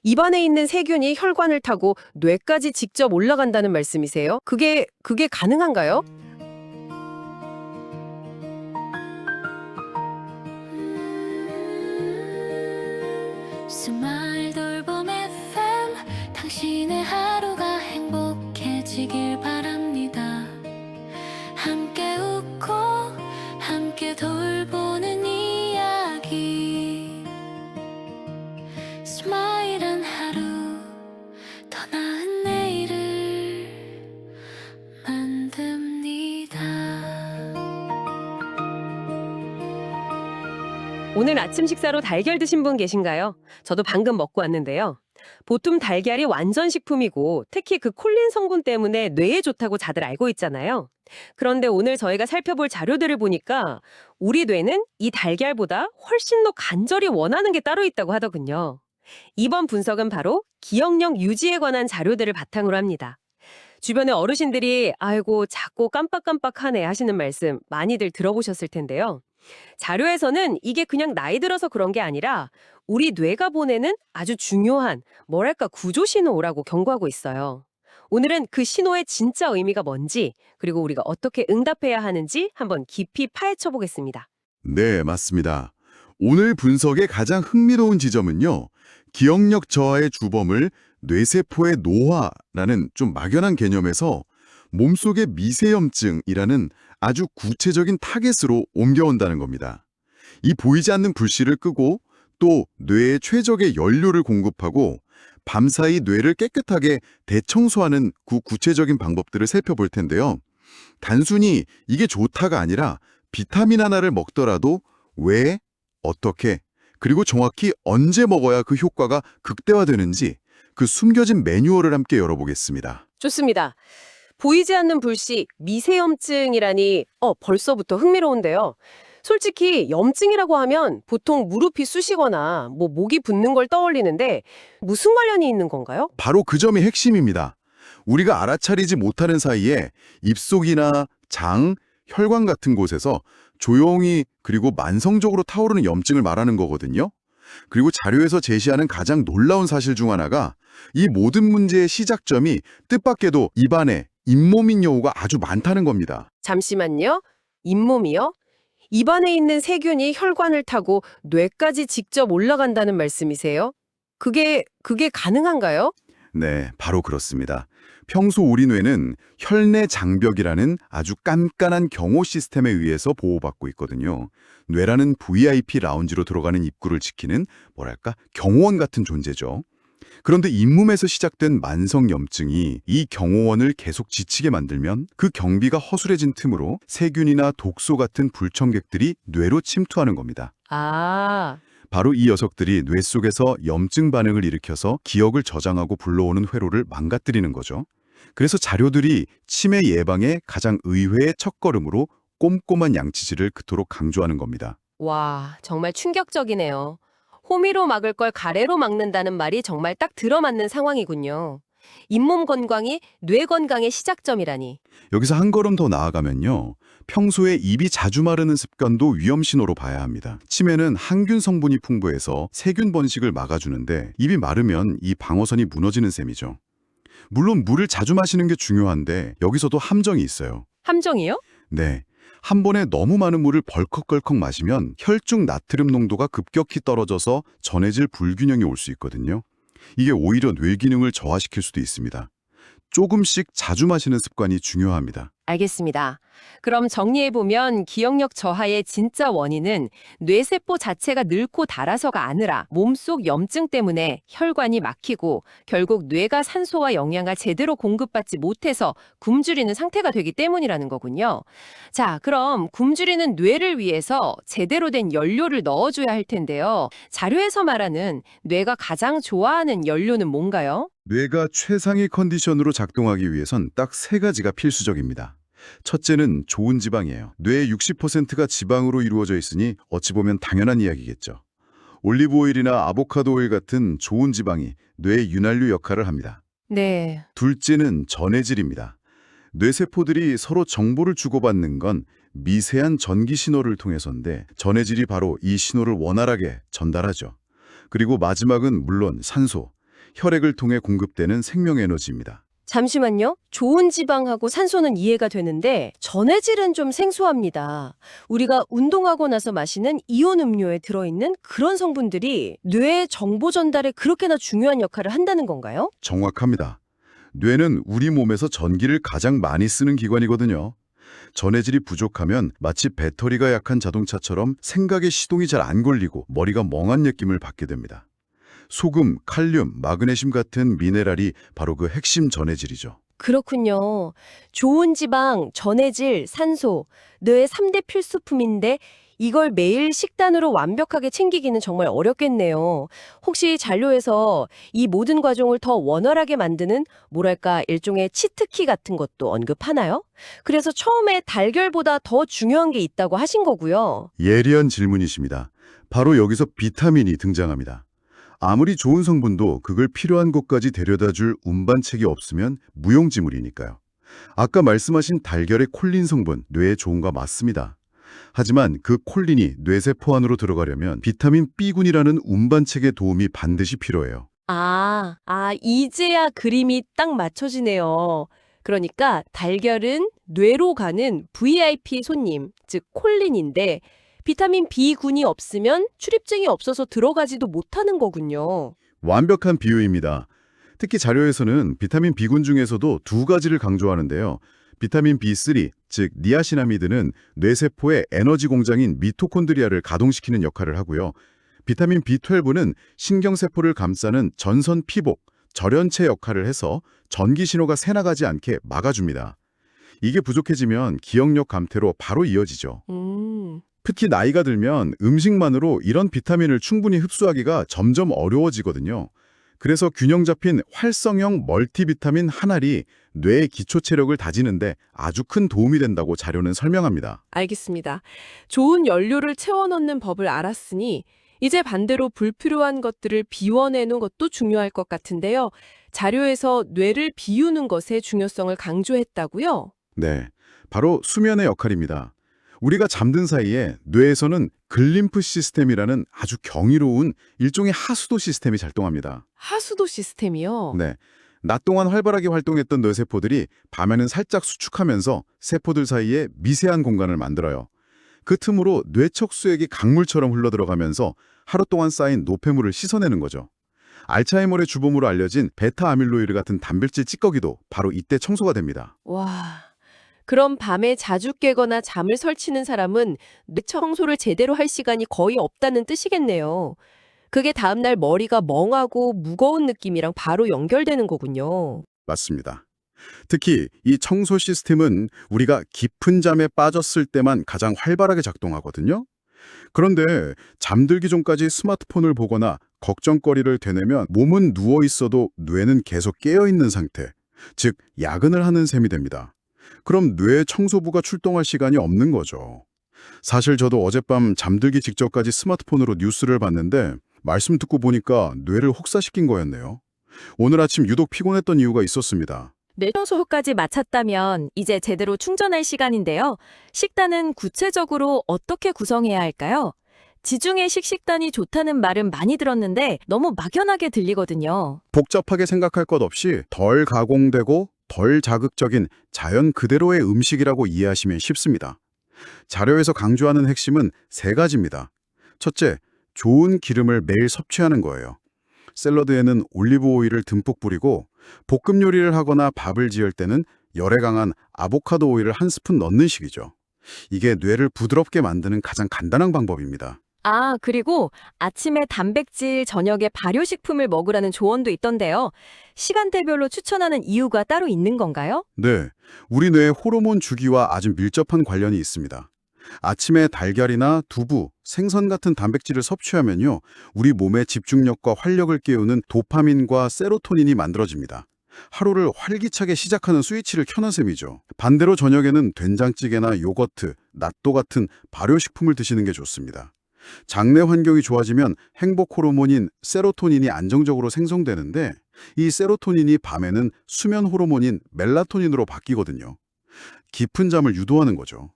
입안에 있는 세균이 혈관을 타고 뇌까지 직접 올라간다는 말씀이세요? 그게 가능한가요? 스마일 돌봄 FM 당신의 하루가 행복해지길 바랍니다. 함께 웃고 함께 돌보는 이야기 스마일한 하루 더 나은 내일을 만듭니다. 오늘 아침 식사로 달걀 드신 분 계신가요? 저도 방금 먹고 왔는데요. 보통 달걀이 완전 식품이고 특히 그 콜린 성분 때문에 뇌에 좋다고 다들 알고 있잖아요. 그런데 오늘 저희가 살펴볼 자료들을 보니까 우리 뇌는 이 달걀보다 훨씬 더 간절히 원하는 게 따로 있다고 하더군요. 이번 분석은 바로 기억력 유지에 관한 자료들을 바탕으로 합니다. 주변의 어르신들이 아이고 자꾸 깜빡깜빡하네 하시는 말씀 많이들 들어보셨을 텐데요. 자료에서는 이게 그냥 나이 들어서 그런 게 아니라 우리 뇌가 보내는 아주 중요한 뭐랄까 구조 신호라고 경고하고 있어요. 오늘은 그 신호의 진짜 의미가 뭔지 그리고 우리가 어떻게 응답해야 하는지 한번 깊이 파헤쳐 보겠습니다. 네, 맞습니다. 오늘 분석의 가장 흥미로운 지점은요. 기억력 저하의 주범을 뇌세포의 노화라는 좀 막연한 개념에서 몸속의 미세염증이라는 아주 구체적인 타겟으로 옮겨온다는 겁니다. 이 보이지 않는 불씨를 끄고 또 뇌에 최적의 연료를 공급하고 밤사이 뇌를 깨끗하게 대청소하는 그 구체적인 방법들을 살펴볼 텐데요. 단순히 이게 좋다가 아니라 비타민 하나를 먹더라도 왜, 어떻게, 그리고 정확히 언제 먹어야 그 효과가 극대화되는지 그 숨겨진 매뉴얼을 함께 열어보겠습니다. 좋습니다. 보이지 않는 불씨, 미세염증이라니 벌써부터 흥미로운데요. 솔직히 염증이라고 하면 보통 무릎이 쑤시거나 목이 붓는 걸 떠올리는데 무슨 관련이 있는 건가요? 바로 그 점이 핵심입니다. 우리가 알아차리지 못하는 사이에 입속이나 장, 혈관 같은 곳에서 조용히 그리고 만성적으로 타오르는 염증을 말하는 거거든요. 그리고 자료에서 제시하는 가장 놀라운 사실 중 하나가 이 모든 문제의 시작점이 뜻밖에도 입안에 잇몸인 경우가 아주 많다는 겁니다. 잠시만요. 잇몸이요? 입안에 있는 세균이 혈관을 타고 뇌까지 직접 올라간다는 말씀이세요? 그게 가능한가요? 네, 바로 그렇습니다. 평소 우리 뇌는 혈내 장벽이라는 아주 깐깐한 경호 시스템에 의해서 보호받고 있거든요. 뇌라는 VIP 라운지로 들어가는 입구를 지키는 뭐랄까 경호원 같은 존재죠. 그런데 잇몸에서 시작된 만성 염증이 이 경호원을 계속 지치게 만들면 그 경비가 허술해진 틈으로 세균이나 독소 같은 불청객들이 뇌로 침투하는 겁니다. 아, 바로 이 녀석들이 뇌 속에서 염증 반응을 일으켜서 기억을 저장하고 불러오는 회로를 망가뜨리는 거죠. 그래서 자료들이 치매 예방의 가장 의외의 첫걸음으로 꼼꼼한 양치질을 그토록 강조하는 겁니다. 와, 정말 충격적이네요. 호미로 막을 걸 가래로 막는다는 말이 정말 딱 들어맞는 상황이군요. 잇몸 건강이 뇌 건강의 시작점이라니. 여기서 한 걸음 더 나아가면요. 평소에 입이 자주 마르는 습관도 위험 신호로 봐야 합니다. 치매는 항균 성분이 풍부해서 세균 번식을 막아주는데 입이 마르면 이 방어선이 무너지는 셈이죠. 물론 물을 자주 마시는 게 중요한데 여기서도 함정이 있어요. 함정이요? 네. 한 번에 너무 많은 물을 벌컥벌컥 마시면 혈중 나트륨 농도가 급격히 떨어져서 전해질 불균형이 올 수 있거든요. 이게 오히려 뇌 기능을 저하시킬 수도 있습니다. 조금씩 자주 마시는 습관이 중요합니다. 알겠습니다. 그럼 정리해보면 기억력 저하의 진짜 원인은 뇌세포 자체가 늙고 닳아서가 아니라 몸속 염증 때문에 혈관이 막히고 결국 뇌가 산소와 영양을 제대로 공급받지 못해서 굶주리는 상태가 되기 때문이라는 거군요. 자, 그럼 굶주리는 뇌를 위해서 제대로 된 연료를 넣어줘야 할 텐데요. 자료에서 말하는 뇌가 가장 좋아하는 연료는 뭔가요? 뇌가 최상의 컨디션으로 작동하기 위해선 딱 세 가지가 필수적입니다. 첫째는 좋은 지방이에요. 뇌의 60%가 지방으로 이루어져 있으니 어찌 보면 당연한 이야기겠죠. 올리브 오일이나 아보카도 오일 같은 좋은 지방이 뇌의 윤활유 역할을 합니다. 네. 둘째는 전해질입니다. 뇌세포들이 서로 정보를 주고받는 건 미세한 전기 신호를 통해서인데 전해질이 바로 이 신호를 원활하게 전달하죠. 그리고 마지막은 물론 산소. 혈액을 통해 공급되는 생명에너지입니다. 잠시만요. 좋은 지방하고 산소는 이해가 되는데 전해질은 좀 생소합니다. 우리가 운동하고 나서 마시는 이온 음료에 들어있는 그런 성분들이 뇌의 정보 전달에 그렇게나 중요한 역할을 한다는 건가요? 정확합니다. 뇌는 우리 몸에서 전기를 가장 많이 쓰는 기관이거든요. 전해질이 부족하면 마치 배터리가 약한 자동차처럼 생각에 시동이 잘 안 걸리고 머리가 멍한 느낌을 받게 됩니다. 소금, 칼륨, 마그네슘 같은 미네랄이 바로 그 핵심 전해질이죠. 그렇군요. 좋은 지방, 전해질, 산소, 뇌의 3대 필수품인데 이걸 매일 식단으로 완벽하게 챙기기는 정말 어렵겠네요. 혹시 잔료에서 이 모든 과정을 더 원활하게 만드는 뭐랄까 일종의 치트키 같은 것도 언급하나요? 그래서 처음에 달걀보다 더 중요한 게 있다고 하신 거고요. 예리한 질문이십니다. 바로 여기서 비타민이 등장합니다. 아무리 좋은 성분도 그걸 필요한 곳까지 데려다줄 운반책이 없으면 무용지물이니까요. 아까 말씀하신 달걀의 콜린 성분, 뇌에 좋은 거 맞습니다. 하지만 그 콜린이 뇌세포 안으로 들어가려면 비타민 B군이라는 운반책의 도움이 반드시 필요해요. 이제야 그림이 딱 맞춰지네요. 그러니까 달걀은 뇌로 가는 VIP 손님, 즉 콜린인데 비타민 B군이 없으면 출입증이 없어서 들어가지도 못하는 거군요. 완벽한 비유입니다. 특히 자료에서는 비타민 B군 중에서도 두 가지를 강조하는데요. 비타민 B3, 즉 니아시나미드는 뇌세포의 에너지 공장인 미토콘드리아를 가동시키는 역할을 하고요. 비타민 B12는 신경세포를 감싸는 전선 피복, 절연체 역할을 해서 전기 신호가 새나가지 않게 막아줍니다. 이게 부족해지면 기억력 감퇴로 바로 이어지죠. 특히 나이가 들면 음식만으로 이런 비타민을 충분히 흡수하기가 점점 어려워지거든요. 그래서 균형 잡힌 활성형 멀티비타민 한 알이 뇌의 기초 체력을 다지는데 아주 큰 도움이 된다고 자료는 설명합니다. 알겠습니다. 좋은 연료를 채워 넣는 법을 알았으니 이제 반대로 불필요한 것들을 비워내는 것도 중요할 것 같은데요. 자료에서 뇌를 비우는 것의 중요성을 강조했다고요? 네, 바로 수면의 역할입니다. 우리가 잠든 사이에 뇌에서는 글림프 시스템이라는 아주 경이로운 일종의 하수도 시스템이 작동합니다. 하수도 시스템이요? 네, 낮 동안 활발하게 활동했던 뇌세포들이 밤에는 살짝 수축하면서 세포들 사이에 미세한 공간을 만들어요. 그 틈으로 뇌척수액이 강물처럼 흘러들어가면서 하루 동안 쌓인 노폐물을 씻어내는 거죠. 알츠하이머의 주범으로 알려진 베타 아밀로이드 같은 단백질 찌꺼기도 바로 이때 청소가 됩니다. 와, 그럼 밤에 자주 깨거나 잠을 설치는 사람은 뇌 청소를 제대로 할 시간이 거의 없다는 뜻이겠네요. 그게 다음날 머리가 멍하고 무거운 느낌이랑 바로 연결되는 거군요. 맞습니다. 특히 이 청소 시스템은 우리가 깊은 잠에 빠졌을 때만 가장 활발하게 작동하거든요. 그런데 잠들기 전까지 스마트폰을 보거나 걱정거리를 되뇌면 몸은 누워 있어도 뇌는 계속 깨어 있는 상태, 즉 야근을 하는 셈이 됩니다. 그럼 뇌 청소부가 출동할 시간이 없는 거죠. 사실 저도 어젯밤 잠들기 직전까지 스마트폰으로 뉴스를 봤는데 말씀 듣고 보니까 뇌를 혹사시킨 거였네요. 오늘 아침 유독 피곤했던 이유가 있었습니다. 뇌 청소까지 마쳤다면 이제 제대로 충전할 시간인데요. 식단은 구체적으로 어떻게 구성해야 할까요? 지중해식 식단이 좋다는 말은 많이 들었는데 너무 막연하게 들리거든요. 복잡하게 생각할 것 없이 덜 가공되고 덜 자극적인 자연 그대로의 음식이라고 이해하시면 쉽습니다. 자료에서 강조하는 핵심은 세 가지입니다. 첫째, 좋은 기름을 매일 섭취하는 거예요. 샐러드에는 올리브 오일을 듬뿍 뿌리고 볶음 요리를 하거나 밥을 지을 때는 열에 강한 아보카도 오일을 한 스푼 넣는 식이죠. 이게 뇌를 부드럽게 만드는 가장 간단한 방법입니다. 그리고 아침에 단백질, 저녁에 발효식품을 먹으라는 조언도 있던데요. 시간대별로 추천하는 이유가 따로 있는 건가요? 네, 우리 뇌의 호르몬 주기와 아주 밀접한 관련이 있습니다. 아침에 달걀이나 두부, 생선 같은 단백질을 섭취하면요, 우리 몸의 집중력과 활력을 깨우는 도파민과 세로토닌이 만들어집니다. 하루를 활기차게 시작하는 스위치를 켜는 셈이죠. 반대로 저녁에는 된장찌개나 요거트, 낫또 같은 발효식품을 드시는 게 좋습니다. 장내 환경이 좋아지면 행복 호르몬인 세로토닌이 안정적으로 생성되는데 이 세로토닌이 밤에는 수면 호르몬인 멜라토닌으로 바뀌거든요. 깊은 잠을 유도하는 거죠.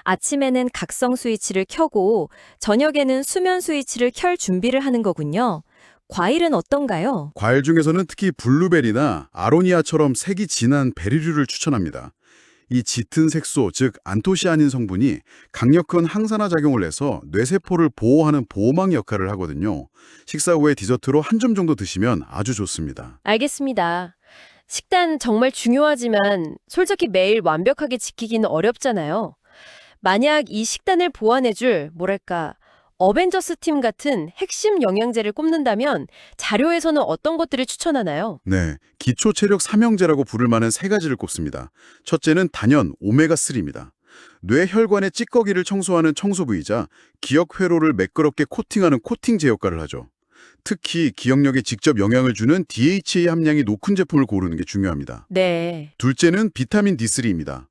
아침에는 각성 스위치를 켜고 저녁에는 수면 스위치를 켤 준비를 하는 거군요. 과일은 어떤가요? 과일 중에서는 특히 블루베리나 아로니아처럼 색이 진한 베리류를 추천합니다. 이 짙은 색소, 즉 안토시아닌 성분이 강력한 항산화 작용을 해서 뇌세포를 보호하는 보호막 역할을 하거든요. 식사 후에 디저트로 한 점 정도 드시면 아주 좋습니다. 알겠습니다. 식단 정말 중요하지만 솔직히 매일 완벽하게 지키기는 어렵잖아요. 만약 이 식단을 보완해줄 뭐랄까 어벤져스 팀 같은 핵심 영양제를 꼽는다면 자료에서는 어떤 것들을 추천하나요? 네, 기초 체력 삼형제라고 부를 만한 세 가지를 꼽습니다. 첫째는 단연 오메가3입니다. 뇌 혈관의 찌꺼기를 청소하는 청소부이자 기억 회로를 매끄럽게 코팅하는 코팅제 역할을 하죠. 특히 기억력에 직접 영향을 주는 DHA 함량이 높은 제품을 고르는 게 중요합니다. 네. 둘째는 비타민 D3입니다.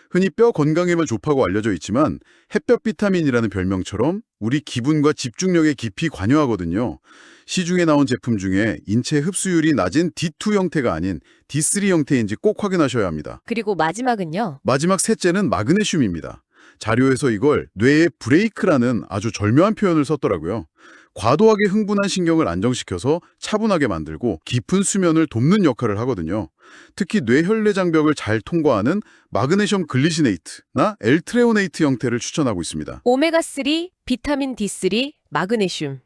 흔히 뼈 건강에만 좋다고 알려져 있지만 햇볕 비타민이라는 별명처럼 우리 기분과 집중력에 깊이 관여하거든요. 시중에 나온 제품 중에 인체 흡수율이 낮은 D2 형태가 아닌 D3 형태인지 꼭 확인하셔야 합니다. 그리고 마지막은요. 마지막 셋째는 마그네슘입니다. 자료에서 이걸 뇌의 브레이크라는 아주 절묘한 표현을 썼더라고요. 과도하게 흥분한 신경을 안정시켜서 차분하게 만들고 깊은 수면을 돕는 역할을 하거든요. 특히 뇌혈내 장벽을 잘 통과하는 마그네슘 글리시네이트나 엘트레오네이트 형태를 추천하고 있습니다. 오메가3, 비타민 D3, 마그네슘.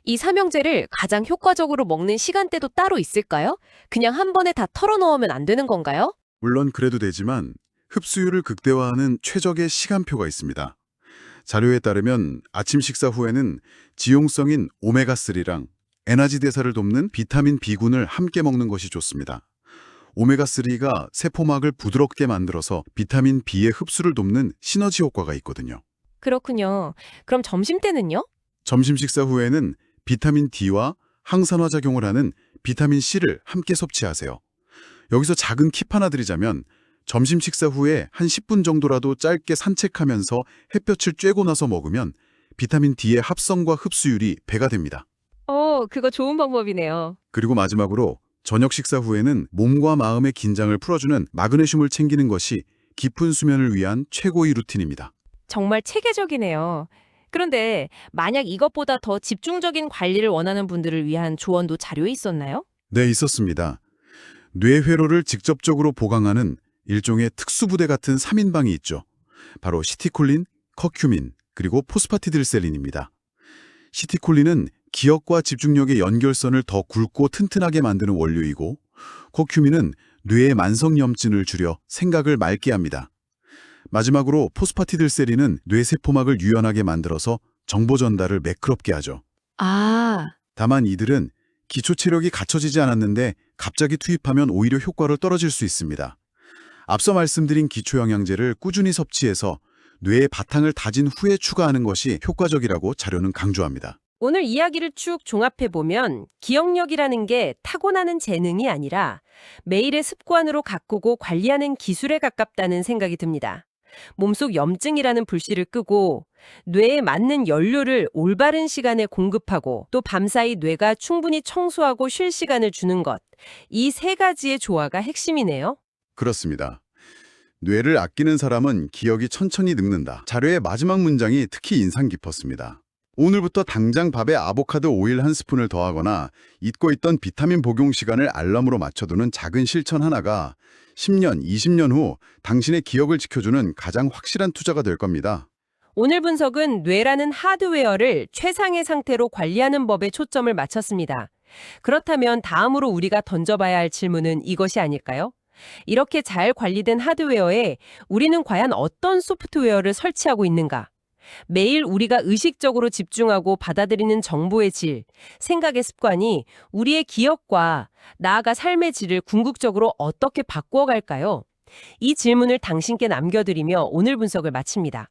이 삼형제를 가장 효과적으로 먹는 시간대도 따로 있을까요? 그냥 한 번에 다 털어넣으면 안 되는 건가요? 물론 그래도 되지만 흡수율을 극대화하는 최적의 시간표가 있습니다. 자료에 따르면 아침 식사 후에는 지용성인 오메가3랑 에너지 대사를 돕는 비타민 B군을 함께 먹는 것이 좋습니다. 오메가3가 세포막을 부드럽게 만들어서 비타민 B의 흡수를 돕는 시너지 효과가 있거든요. 그렇군요. 그럼 점심때는요? 점심 식사 후에는 비타민 D와 항산화 작용을 하는 비타민 C를 함께 섭취하세요. 여기서 작은 팁 하나 드리자면 점심 식사 후에 한 10분 정도라도 짧게 산책하면서 햇볕을 쬐고 나서 먹으면 비타민 D의 합성과 흡수율이 배가 됩니다. 그거 좋은 방법이네요. 그리고 마지막으로 저녁 식사 후에는 몸과 마음의 긴장을 풀어주는 마그네슘을 챙기는 것이 깊은 수면을 위한 최고의 루틴입니다. 정말 체계적이네요. 그런데 만약 이것보다 더 집중적인 관리를 원하는 분들을 위한 조언도 자료에 있었나요? 네, 있었습니다. 뇌회로를 직접적으로 보강하는 일종의 특수부대 같은 3인방이 있죠. 바로 시티콜린, 커큐민, 그리고 포스파티딜셀린입니다. 시티콜린은 기억과 집중력의 연결선을 더 굵고 튼튼하게 만드는 원료이고 커큐민은 뇌의 만성염증을 줄여 생각을 맑게 합니다. 마지막으로 포스파티딜셀린은 뇌세포막을 유연하게 만들어서 정보 전달을 매끄럽게 하죠. 다만 이들은 기초 체력이 갖춰지지 않았는데 갑자기 투입하면 오히려 효과를 떨어질 수 있습니다. 앞서 말씀드린 기초 영양제를 꾸준히 섭취해서 뇌의 바탕을 다진 후에 추가하는 것이 효과적이라고 자료는 강조합니다. 오늘 이야기를 쭉 종합해보면 기억력이라는 게 타고나는 재능이 아니라 매일의 습관으로 가꾸고 관리하는 기술에 가깝다는 생각이 듭니다. 몸속 염증이라는 불씨를 끄고 뇌에 맞는 연료를 올바른 시간에 공급하고 또 밤사이 뇌가 충분히 청소하고 쉴 시간을 주는 것. 이 세 가지의 조화가 핵심이네요. 그렇습니다. 뇌를 아끼는 사람은 기억이 천천히 늙는다. 자료의 마지막 문장이 특히 인상 깊었습니다. 오늘부터 당장 밥에 아보카도 오일 한 스푼을 더하거나 잊고 있던 비타민 복용 시간을 알람으로 맞춰두는 작은 실천 하나가 10년, 20년 후 당신의 기억을 지켜주는 가장 확실한 투자가 될 겁니다. 오늘 분석은 뇌라는 하드웨어를 최상의 상태로 관리하는 법에 초점을 맞췄습니다. 그렇다면 다음으로 우리가 던져봐야 할 질문은 이것이 아닐까요? 이렇게 잘 관리된 하드웨어에 우리는 과연 어떤 소프트웨어를 설치하고 있는가? 매일 우리가 의식적으로 집중하고 받아들이는 정보의 질, 생각의 습관이 우리의 기억과 나아가 삶의 질을 궁극적으로 어떻게 바꾸어 갈까요? 이 질문을 당신께 남겨드리며 오늘 분석을 마칩니다.